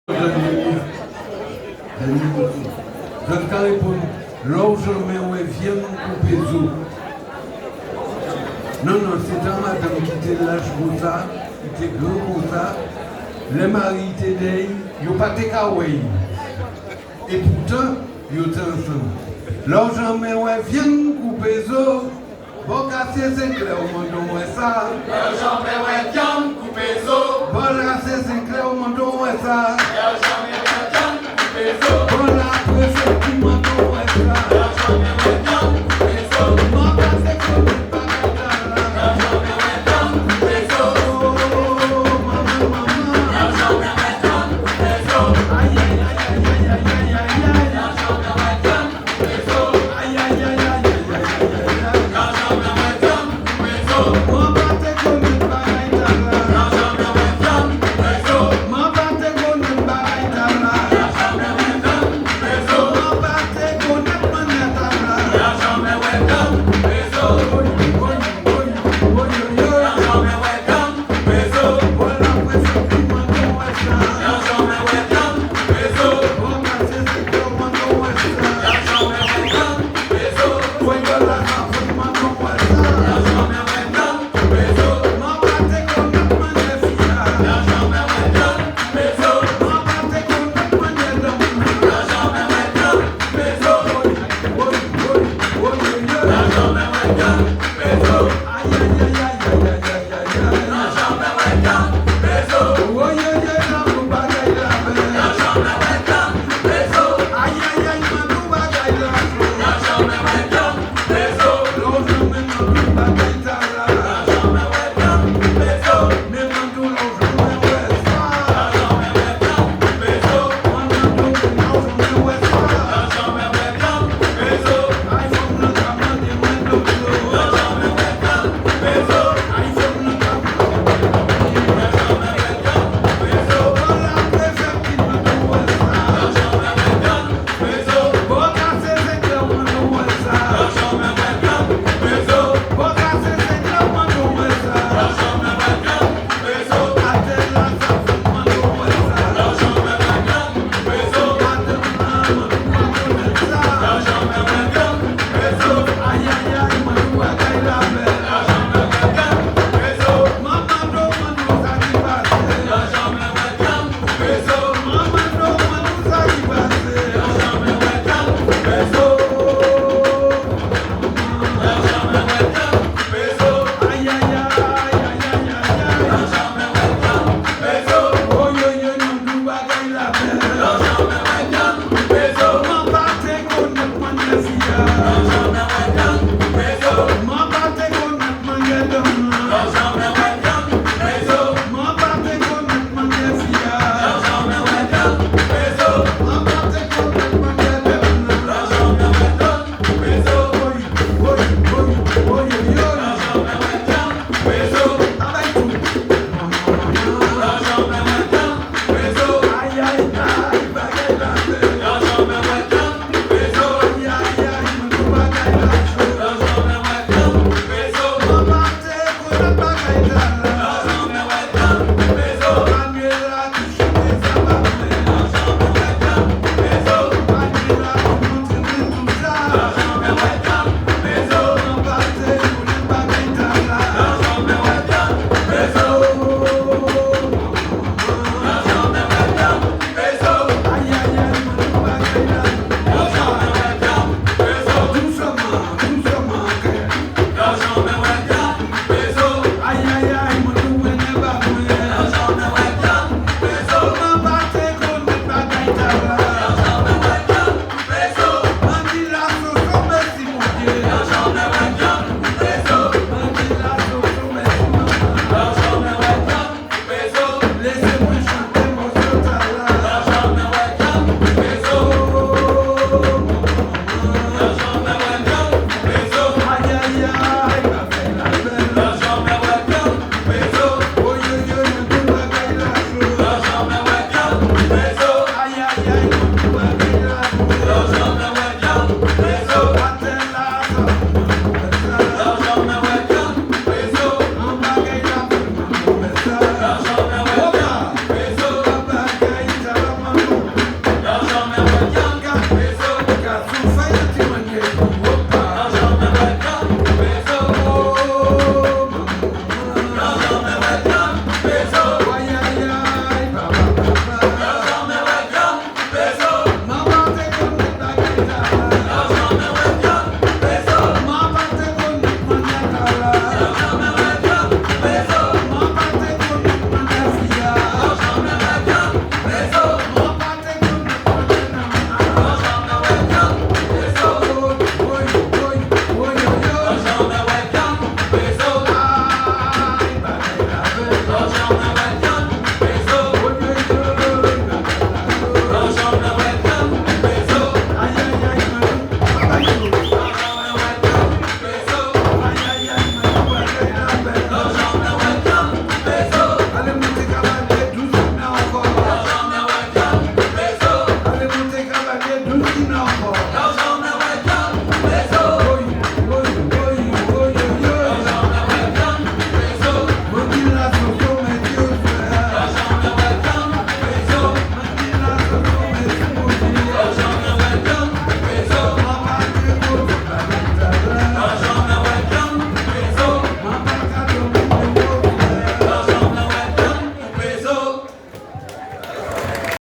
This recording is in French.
Je te réponds, largement, ouais, viens couper zoo. Non, non, c'est un madame qui était lâche comme ça, qui était gros comme ça. Les maris étaient d'ailleurs, ils n'ont pas été kawaii. Et pourtant, ils étaient ensemble. Largement, ouais, viens couper zoo. Bon, casser, c'est clair, au monde, ouais, ça. Largement, ouais, viens couper zoo. Bon, casser, c'est clair, au monde, ouais, ça. Bon, la presse qui m'a donné ça.